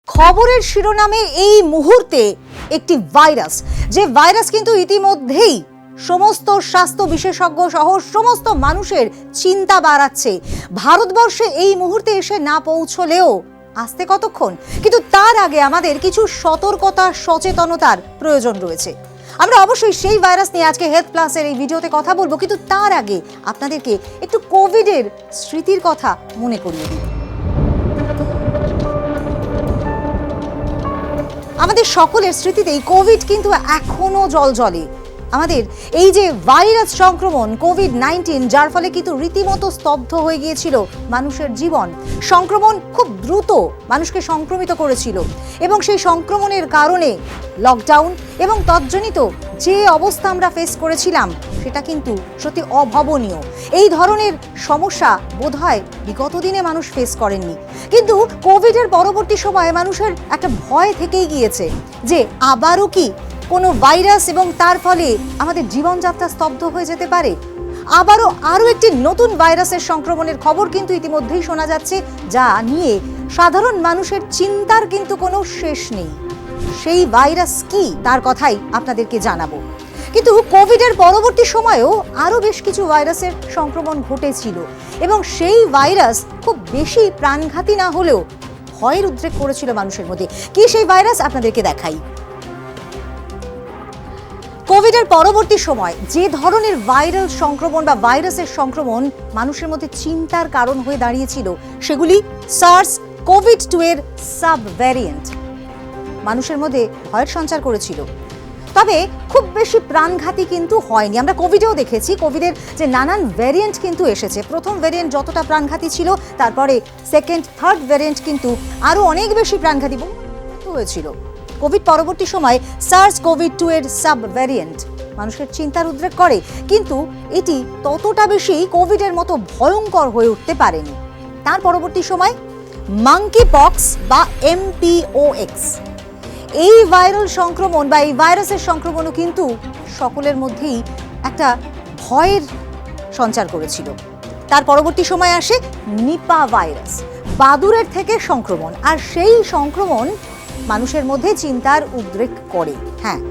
খবরের শিরোনামে এই মুহূর্তে একটি ভাইরাস, যে ভাইরাস কিন্তু ইতিমধ্যেই সমস্ত স্বাস্থ্য বিশেষজ্ঞ সহ সমস্ত মানুষের চিন্তা বাড়াচ্ছে। ভারতবর্ষে এই মুহূর্তে এসে না পৌঁছলেও আসতে কতক্ষণ, কিন্তু তার আগে আমাদের কিছু সতর্কতা সচেতনতার প্রয়োজন রয়েছে। আমরা অবশ্যই সেই ভাইরাস নিয়ে আজকে হেলথ প্লাসের এই ভিডিওতে কথা বলবো, কিন্তু তার আগে আপনাদেরকে একটু কোভিডের স্মৃতির কথা মনে করিয়ে দিই। আমাদের সকলের স্মৃতিতেই কোভিড কিন্তু এখনো জলজলে। আমাদের এই যে ভাইরাস সংক্রমণ কোভিড-19, যার ফলে কিন্তু রীতিমতো স্তব্ধ হয়ে গিয়েছিল মানুষের জীবন। সংক্রমণ খুব দ্রুত মানুষকে সংক্রমিত করেছিল এবং সেই সংক্রমণের কারণে লকডাউন এবং তজ্জনিত যে অবস্থা আমরা ফেস করেছিলাম সেটা কিন্তু সত্যি অভাবনীয়। এই ধরনের সমস্যা বোধহয় বিগত দিনে মানুষ ফেস করেননি, কিন্তু কোভিডের পরবর্তী সময়ে মানুষের একটা ভয় থেকেই গিয়েছে যে আবারও কি কোনো ভাইরাস এবং তার ফলে আমাদের জীবনযাত্রা স্তব্ধ হয়ে যেতে পারে। আরও একটি নতুন ভাইরাসের সংক্রমণের খবর কিন্তু ইতিমধ্যেই শোনা যাচ্ছে, যা নিয়ে সাধারণ মানুষের চিন্তার কিন্তু কোনো শেষ নেই। সেই ভাইরাস কি তার কথাই আপনাদেরকে জানাবো। কিন্তু কোভিডের পরবর্তী সময়েও আরও বেশ কিছু ভাইরাসের সংক্রমণ ঘটেছিল এবং সেই ভাইরাস খুব বেশি প্রাণঘাতী না হলেও ভয়ের উদ্রেক করেছিল মানুষের মধ্যে। কি সেই ভাইরাস আপনাদেরকে দেখাই। কোভিডের পরবর্তী সময় যে ধরনের ভাইরাল সংক্রমণ বা ভাইরাসের সংক্রমণ মানুষের মধ্যে চিন্তার কারণ হয়ে দাঁড়িয়েছিল, সেগুলি SARS-CoV-2 এর সাব ভ্যারিয়েন্ট মানুষের মধ্যে ভয়ের সঞ্চার করেছিল। তবে খুব বেশি প্রাণঘাতী কিন্তু হয়নি। আমরা কোভিডেও দেখেছি কোভিডের যে নানান ভ্যারিয়েন্ট কিন্তু এসেছে। প্রথম ভ্যারিয়েন্ট যতটা প্রাণঘাতী ছিল, তারপরে সেকেন্ড, থার্ড ভ্যারিয়েন্ট কিন্তু আরও অনেক বেশি প্রাণঘাতী হয়েছিল। কোভিড পরবর্তী সময় SARS-CoV-2 এর সাব ভ্যারিয়েন্ট মানুষের চিন্তার উদ্রেক করে, কিন্তু এটি ততটা বেশি কোভিডের মতো ভয়ঙ্কর হয়ে উঠতে পারেনি। তার পরবর্তী সময় মাঙ্কি পক্স বা MPOX, এই ভাইরাল সংক্রমণ বা এই ভাইরাসের সংক্রমণও কিন্তু সকলের মধ্যেই একটা ভয়ের সঞ্চার করেছিল। তার পরবর্তী সময় আসে নিপা ভাইরাস, বাদুড়ের থেকে সংক্রমণ, আর সেই সংক্রমণ মানুষের মধ্যে চিন্তার উদ্রেক করে। হ্যাঁ,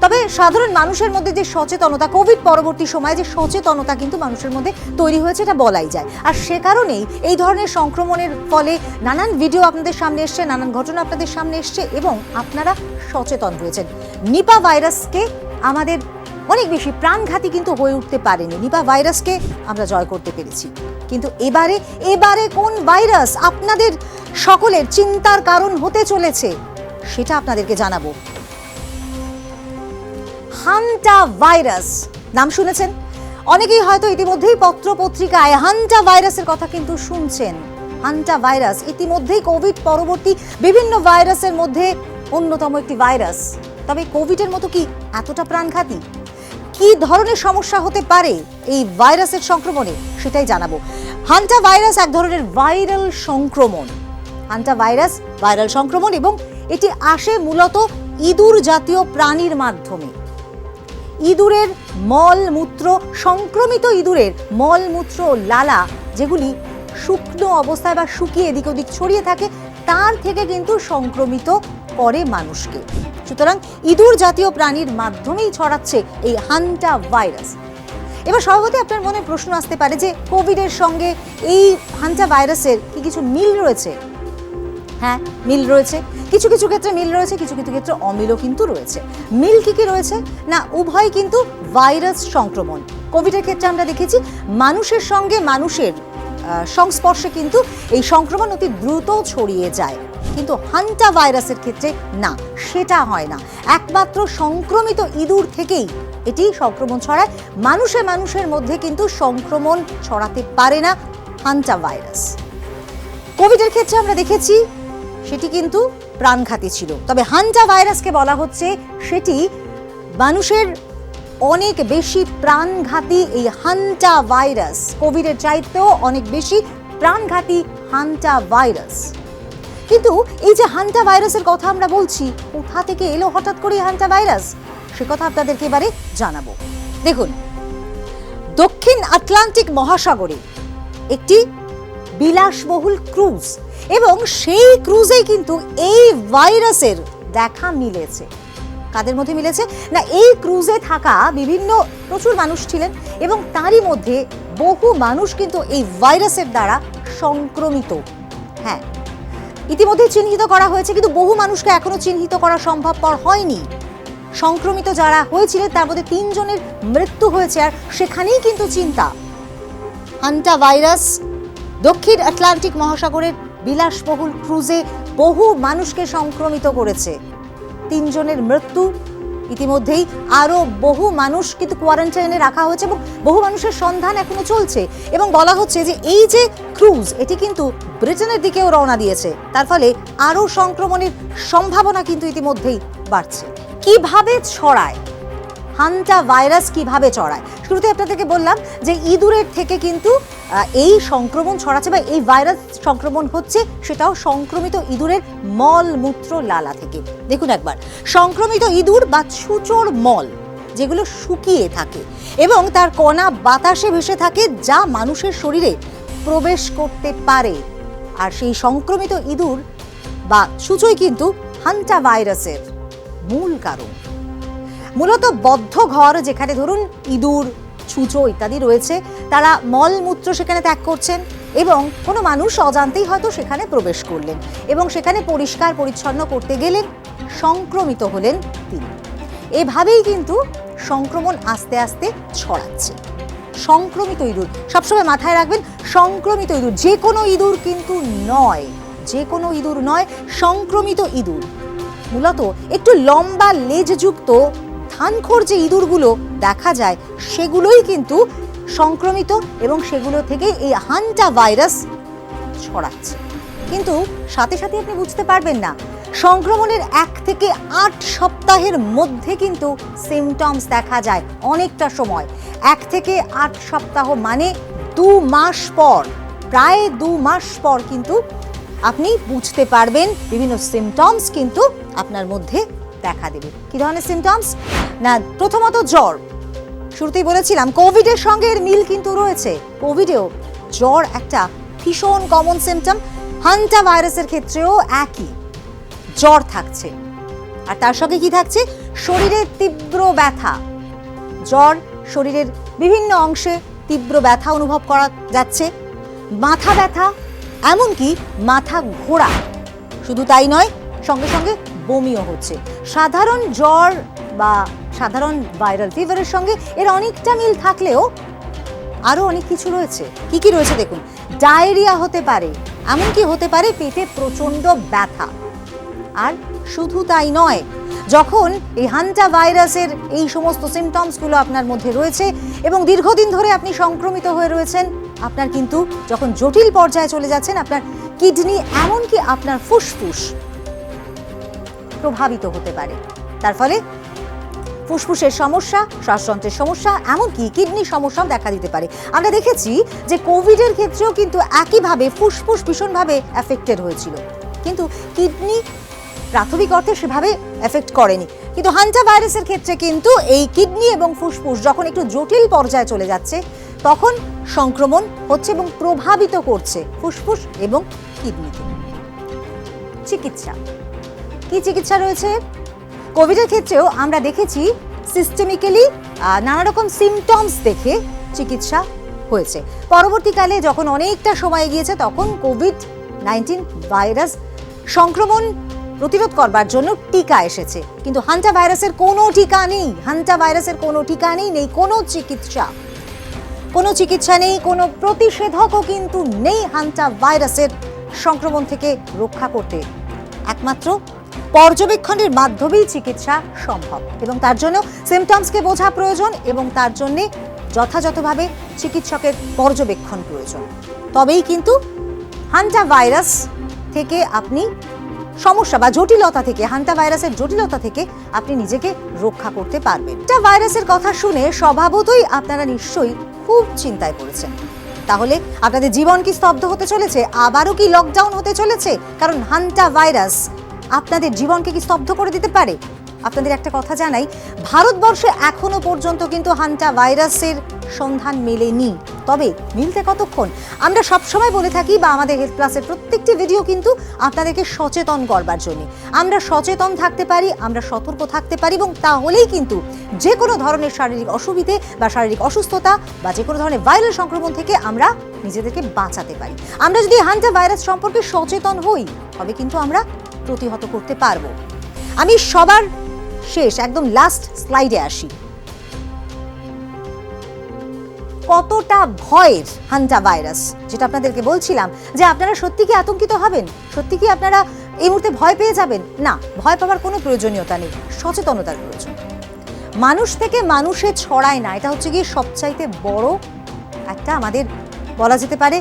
তবে সাধারণ মানুষের মধ্যে যে সচেতনতা, কোভিড পরবর্তী সময়ে যে সচেতনতা কিন্তু মানুষের মধ্যে তৈরি হয়েছে, এটা বলাই যায়। আর সে কারণেই এই ধরনের সংক্রমণের ফলে নানান ভিডিও আপনাদের সামনে এসছে, নানান ঘটনা আপনাদের সামনে এসছে এবং আপনারা সচেতন হয়েছেন। নিপা ভাইরাসকে আমাদের অনেক বেশি প্রাণঘাতী কিন্তু হয়ে উঠতে পারেনি। নিপা ভাইরাসকে আমরা জয় করতে পেরেছি, কিন্তু এবারে কোন ভাইরাস আপনাদের সকলের চিন্তার কারণ হতে চলেছে সেটা আপনাদেরকে জানাবো। হান্টা ভাইরাস নাম শুনেছেন অনেকেই, হয়তো ইতিমধ্যেই পত্র পত্রিকায় হান্টা ভাইরাসের কথা কিন্তু শুনছেন। হান্টা ভাইরাস ইতিমধ্যেই কোভিড পরবর্তী বিভিন্ন ভাইরাসের মধ্যে অন্যতম একটি ভাইরাস। তবে কোভিডের মতো কি এতটা প্রাণঘাতী? কি ধরনের সমস্যা হতে পারে এই ভাইরাসের সংক্রমণে সেটাই জানাবো। হান্টা ভাইরাস এক ধরনের ভাইরাল সংক্রমণ। হান্টা ভাইরাস ভাইরাল সংক্রমণ এবং এটি আসে মূলত ইঁদুর জাতীয় প্রাণীর মাধ্যমে। ইঁদুরের মলমূত্র, সংক্রমিত ইঁদুরের মলমূত্র, লালা যেগুলি শুকনো অবস্থায় বা শুকিয়ে এদিক ওদিক ছড়িয়ে থাকে, তার থেকে কিন্তু সংক্রমিত করে মানুষকে। সুতরাং ইঁদুর জাতীয় প্রাণীর মাধ্যমেই ছড়াচ্ছে এই হান্টা ভাইরাস। এবার স্বভাবতই আপনার মনে প্রশ্ন আসতে পারে যে কোভিডের সঙ্গে এই হান্টা ভাইরাসের কি কিছু মিল রয়েছে? হ্যাঁ, মিল রয়েছে। কিছু কিছু ক্ষেত্রে মিল রয়েছে, কিছু কিছু ক্ষেত্রে অমিলও কিন্তু রয়েছে। মিল কি রয়েছে না, উভয় কিন্তু ভাইরাস সংক্রমণ। কোভিডের ক্ষেত্রে আমরা দেখেছি মানুষের সঙ্গে মানুষের সংস্পর্শে কিন্তু এই সংক্রমণ অতি দ্রুত ছড়িয়ে যায়, কিন্তু হান্টা ভাইরাসের ক্ষেত্রে না, সেটা হয় না। একমাত্র সংক্রমিত ইঁদুর থেকেই এটি সংক্রমণ ছড়ায়। মানুষের মধ্যে কিন্তু সংক্রমণ ছড়াতে পারে না হান্টা ভাইরাস। কোভিডের ক্ষেত্রে আমরা দেখেছি সেটি কিন্তু প্রাণঘাতী ছিল, তবে হান্টা ভাইরাসকে বলা হচ্ছে সেটি মানুষের অনেক বেশি প্রাণঘাতী। এই হান্টা ভাইরাস কোভিডের চাইতেও অনেক বেশি প্রাণঘাতী হান্টা ভাইরাস। কিন্তু এই যে হান্টা ভাইরাসের কথা আমরা বলছি, কোথা থেকে এলো হঠাৎ করে হান্টা ভাইরাস, সে কথা আপনাদেরকে এবারে জানাবো। দেখুন, দক্ষিণ আটলান্টিক মহাসাগরে একটি বিলাসবহুল ক্রুজ, এবং সেই ক্রুজেই কিন্তু এই ভাইরাসের দেখা মিলেছে। কাদের মধ্যে মিলেছে না, এই ক্রুজে থাকা প্রচুর মানুষ ছিলেন এবং তারই মধ্যে বহু মানুষ কিন্তু এই ভাইরাসের দ্বারা সংক্রমিত। হ্যাঁ, ইতিমধ্যে চিহ্নিত করা হয়েছে, কিন্তু বহু মানুষকে এখনো চিহ্নিত করা সম্ভবপর হয়নি। সংক্রমিত যারা হয়েছিলেন তার মধ্যে 3 জনের মৃত্যু হয়েছে, আর সেখানেই কিন্তু চিন্তা। হান্টা ভাইরাস দক্ষিণ আটলান্টিক মহাসাগরের বিলাসবহুল ক্রুজে বহু মানুষকে সংক্রমিত করেছে। 3 জনের মৃত্যু, ইতিমধ্যেই আরো বহু মানুষ কিন্তু কোয়ারেন্টাইনে রাখা হয়েছে এবং বহু মানুষের সন্ধান এখনো চলছে। এবং বলা হচ্ছে যে এই যে ক্রুজ, এটি কিন্তু ব্রিটেনের দিকেও রওনা দিয়েছে, তার ফলে আরো সংক্রমণের সম্ভাবনা কিন্তু ইতিমধ্যেই বাড়ছে। কিভাবে ছড়ায় হান্টা ভাইরাস, কিভাবে ছড়ায়? শুরুতে আপনাদেরকে বললাম যে ইঁদুরের থেকে কিন্তু এই সংক্রমণ ছড়াচ্ছে বা এই ভাইরাস সংক্রমণ হচ্ছে, সেটাও সংক্রমিত ইঁদুরের মল মূত্র লালা থেকে। দেখুন একবার, সংক্রমিত ইঁদুর বা ছুঁচোর মল যেগুলো শুকিয়ে থাকে এবং তার কণা বাতাসে ভেসে থাকে, যা মানুষের শরীরে প্রবেশ করতে পারে। আর সেই সংক্রমিত ইঁদুর বা ছুঁচোই কিন্তু হান্টা ভাইরাসের মূল কারণ। মূলত বদ্ধ ঘর, যেখানে ধরুন ইঁদুর, ছুঁচো ইত্যাদি রয়েছে, তারা মলমূত্র সেখানে ত্যাগ করছেন এবং কোনো মানুষ অজান্তেই হয়তো সেখানে প্রবেশ করলেন এবং সেখানে পরিষ্কার পরিচ্ছন্ন করতে গেলেন, সংক্রমিত হলেন তিনি। এভাবেই কিন্তু সংক্রমণ আস্তে আস্তে ছড়াচ্ছে। সংক্রমিত ইঁদুর, সবসময় মাথায় রাখবেন, সংক্রমিত ইঁদুর, যে কোনো ইঁদুর কিন্তু নয়, যে কোনো ইঁদুর নয়, সংক্রমিত ইঁদুর। মূলত একটু লম্বা লেজযুক্ত ধানখোর যে ইঁদুরগুলো দেখা যায়, সেগুলোই কিন্তু সংক্রমিত এবং সেগুলো থেকে এই হান্টা ভাইরাস ছড়াচ্ছে। কিন্তু সাথে সাথে আপনি বুঝতে পারবেন না, সংক্রমণের 1 থেকে 8 সপ্তাহের মধ্যে কিন্তু সিমটমস দেখা যায়। অনেকটা সময়, 1 থেকে 8 সপ্তাহ মানে 2 মাস পর, প্রায় 2 মাস পর কিন্তু আপনি বুঝতে পারবেন, বিভিন্ন সিমটমস কিন্তু আপনার মধ্যে দেখা দেবে। কি ধরনের সিমটমস? না, প্রথমত জ্বর। শুরুতেই বলেছিলাম কোভিডের সঙ্গে এর মিল কিন্তু রয়েছে। কোভিডেও জ্বর একটা ভীষণ কমন সিমটম, হান্টা ভাইরাসের ক্ষেত্রেও একই, জ্বর থাকছে। আর তার সঙ্গে কি থাকছে? শরীরে তীব্র ব্যথা। জ্বর, শরীরের বিভিন্ন অংশে তীব্র ব্যথা অনুভব করা যাচ্ছে, মাথা ব্যথা, এমনকি মাথা ঘোরা। শুধু তাই নয়, সঙ্গে সঙ্গে বমিও হচ্ছে। সাধারণ জ্বর বা সাধারণ ভাইরাল ফিভারের সঙ্গে এর অনেকটা মিল থাকলেও আরো অনেক কিছু রয়েছে। কি কি রয়েছে দেখুন, ডায়রিয়া হতে পারে, এমনকি হতে পারে পেটে প্রচন্ড ব্যথা। আর শুধু তাই নয়, যখন এই হান্টা ভাইরাসের এই সমস্ত সিমটমসগুলো আপনার মধ্যে রয়েছে এবং দীর্ঘদিন ধরে আপনি সংক্রমিত হয়ে রয়েছেন, আপনার কিন্তু যখন জটিল পর্যায়ে চলে যাচ্ছেন, আপনার কিডনি, এমনকি আপনার ফুসফুস প্রভাবিত হতে পারে। তার ফলে ফুসফুসের সমস্যা, শ্বাসযন্ত্রের সমস্যা, এমনকি কিডনির সমস্যাও দেখা দিতে পারে। আমরা দেখেছি যে কোভিডের ক্ষেত্রেও কিন্তু একইভাবে ফুসফুস ভীষণভাবে এফেক্টেড হয়েছিল, কিন্তু কিডনি প্রাথমিক অর্থে সেভাবে এফেক্ট করেনি। কিন্তু হান্টা ভাইরাসের ক্ষেত্রে কিন্তু এই কিডনি এবং ফুসফুস যখন একটু জটিল পর্যায়ে চলে যাচ্ছে, তখন সংক্রমণ হচ্ছে এবং প্রভাবিত করছে ফুসফুস এবং কিডনিকে। চিকিৎসা, কি চিকিৎসা রয়েছে? কোভিডের ক্ষেত্রেও আমরা দেখেছি সিস্টেমিক্যালি নানা রকম সিমটমস দেখে চিকিৎসা হয়েছে। পরবর্তীকালে যখন অনেকটা সময় গিয়েছে, তখন কোভিড-19 ভাইরাস সংক্রমণ প্রতিরোধ করবার জন্য টিকা এসেছে। কিন্তু হান্টা ভাইরাসের কোনো টিকা নেই, হান্টা ভাইরাসের কোনো টিকা নেই, নেই কোনো চিকিৎসা, কোনো চিকিৎসা নেই, কোনো প্রতিষেধকও কিন্তু নেই হান্টা ভাইরাসের সংক্রমণ থেকে রক্ষা করতে। একমাত্র পর্যবেক্ষণের মাধ্যমেই চিকিৎসা সম্ভব এবং তার জন্য সিমটমসকে বোঝা প্রয়োজন এবং তার জন্য যথাযথভাবে চিকিৎসকের পর্যবেক্ষণ প্রয়োজন। তবেই কিন্তু হান্টা ভাইরাস থেকে আপনি সমস্যা বা জটিলতা থেকে, হান্টা ভাইরাসের জটিলতা থেকে আপনি নিজেকে রক্ষা করতে পারবেন। হান্টা ভাইরাসের কথা শুনে স্বভাবতই আপনারা নিশ্চয়ই খুব চিন্তায় পড়েছেন। তাহলে আপনাদের জীবন কি স্তব্ধ হতে চলেছে? আবারও কি লকডাউন হতে চলেছে? কারণ হান্টা ভাইরাস আপনাদের জীবনকে কি স্তব্ধ করে দিতে পারে? আপনাদের একটা কথা জানাই, ভারতবর্ষে এখনো পর্যন্ত কিন্তু হান্টা ভাইরাসের সন্ধান মেলেনি। তবে মিলতে কতক্ষণ? আমরা সবসময় বলে থাকি বা আমাদের হেলথ প্লাসের প্রত্যেকটি ভিডিও কিন্তু আপনাদেরকে সচেতন করবার জন্য। আমরা সচেতন থাকতে পারি, আমরা সতর্ক থাকতে পারি, এবং তাহলেই কিন্তু যে কোনো ধরনের শারীরিক অসুবিধে বা শারীরিক অসুস্থতা বা যে কোনো ধরনের ভাইরাল সংক্রমণ থেকে আমরা নিজেদেরকে বাঁচাতে পারি। আমরা যদি হান্টা ভাইরাস সম্পর্কে সচেতন হই তবে কিন্তু আমরা প্রতিহত করতে পারবো। আমি সবার শেষ একদম লাস্ট স্লাইডে আসি। কতটা ভয়ের হান্টা ভাইরাস, যেটা আপনাদেরকে বলছিলাম যে আপনারা সত্যি কি আতঙ্কিত হবেন, সত্যি কি আপনারা এই মুহূর্তে ভয় পেয়ে যাবেন? না, ভয় পাওয়ার কোনো প্রয়োজনীয়তা নেই, সচেতনতার প্রয়োজন। মানুষ থেকে মানুষে ছড়ায় না, এটা হচ্ছে গিয়ে সবচাইতে বড় একটা আমাদের বলা যেতে পারে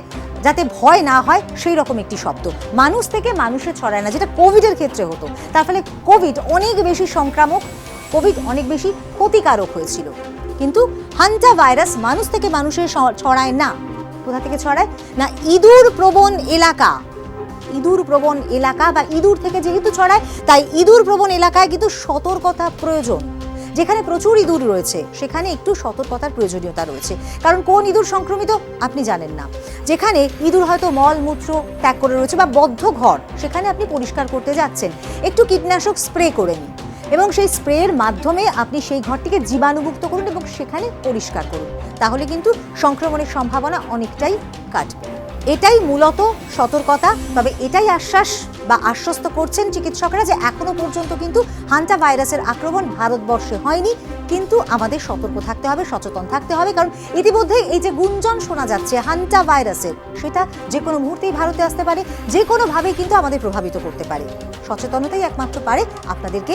যাতে ভয় না হয় সেই রকম একটি শব্দ। মানুষ থেকে মানুষে ছড়ায় না, যেটা কোভিডের ক্ষেত্রে হতো। তার ফলে কোভিড অনেক বেশি সংক্রামক, কোভিড অনেক বেশি ক্ষতিকারক হয়েছিল। কিন্তু হান্টা ভাইরাস মানুষ থেকে মানুষে ছড়ায় না। কোথা থেকে ছড়ায় না? ইঁদুর প্রবণ এলাকা, ইঁদুর প্রবণ এলাকা বা ইঁদুর থেকে যেহেতু ছড়ায় তাই ইঁদুর প্রবণ এলাকায় কিন্তু সতর্কতা প্রয়োজন। যেখানে প্রচুর ইঁদুর রয়েছে সেখানে একটু সতর্কতার প্রয়োজনীয়তা রয়েছে, কারণ কোন ইঁদুর সংক্রমিত আপনি জানেন না। যেখানে ইঁদুর হয়তো মল মূত্র ত্যাগ করে রয়েছে বা বদ্ধ ঘর, সেখানে আপনি পরিষ্কার করতে যাচ্ছেন, একটু কীটনাশক স্প্রে করে নিন এবং সেই স্প্রের মাধ্যমে আপনি সেই ঘরটিকে জীবাণুমুক্ত করুন এবং সেখানে পরিষ্কার করুন, তাহলে কিন্তু সংক্রমণের সম্ভাবনা অনেকটাই কাটবে। এটাই মূলত সতর্কতা। তবে এটাই আশ্বাস বা আশ্বস্ত করছেন চিকিৎসকরা যে এখনো পর্যন্ত কিন্তু হান্টা ভাইরাসের আক্রমণ ভারতবর্ষে হয়নি, কিন্তু আমাদের সতর্ক থাকতে হবে, সচেতন থাকতে হবে, কারণ ইতিমধ্যেই এই যে গুঞ্জন শোনা যাচ্ছে হান্টা ভাইরাসের, সেটা যে কোনো মুহূর্তেই ভারতে আসতে পারে, যে কোনোভাবেই কিন্তু আমাদের প্রভাবিত করতে পারে। সচেতনতাই একমাত্র পারে আপনাদেরকে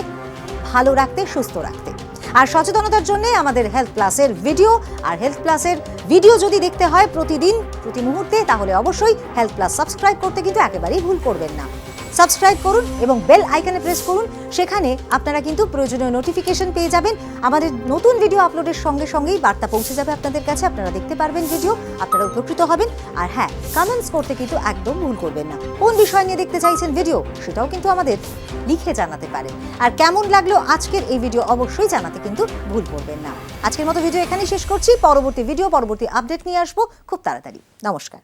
ভালো রাখতে, সুস্থ রাখতে। আর সচেতনতার জন্য আমাদের হেলথ প্লাসের ভিডিও, আর হেলথ প্লাসের ভিডিও যদি দেখতে হয় প্রতিদিন প্রতি মুহূর্তে, তাহলে অবশ্যই হেলথ প্লাস সাবস্ক্রাইব করতে কিন্তু একেবারেই ভুল করবেন না। সাবস্ক্রাইব করুন এবং বেল আইকনে প্রেস করুন, সেখানে আপনারা কিন্তু প্রয়োজনীয় নোটিফিকেশন পেয়ে যাবেন। আমাদের নতুন ভিডিও আপলোডের সঙ্গে সঙ্গেই বার্তা পৌঁছে যাবে আপনাদের কাছে, আপনারা দেখতে পারবেন ভিডিও, আপনারা উপকৃত হবেন। আর হ্যাঁ, কমেন্টস করতে কিন্তু একদম ভুল করবেন না। কোন বিষয় নিয়ে দেখতে চাইছেন ভিডিও, সেটাও কিন্তু আমাদের লিখে জানাতে পারেন। আর কেমন লাগলো আজকের এই ভিডিও অবশ্যই জানাতে কিন্তু ভুল করবেন না। আজকের মতো ভিডিও এখানেই শেষ করছি। পরবর্তী ভিডিও, পরবর্তী আপডেট নিয়ে আসবো খুব তাড়াতাড়ি। নমস্কার।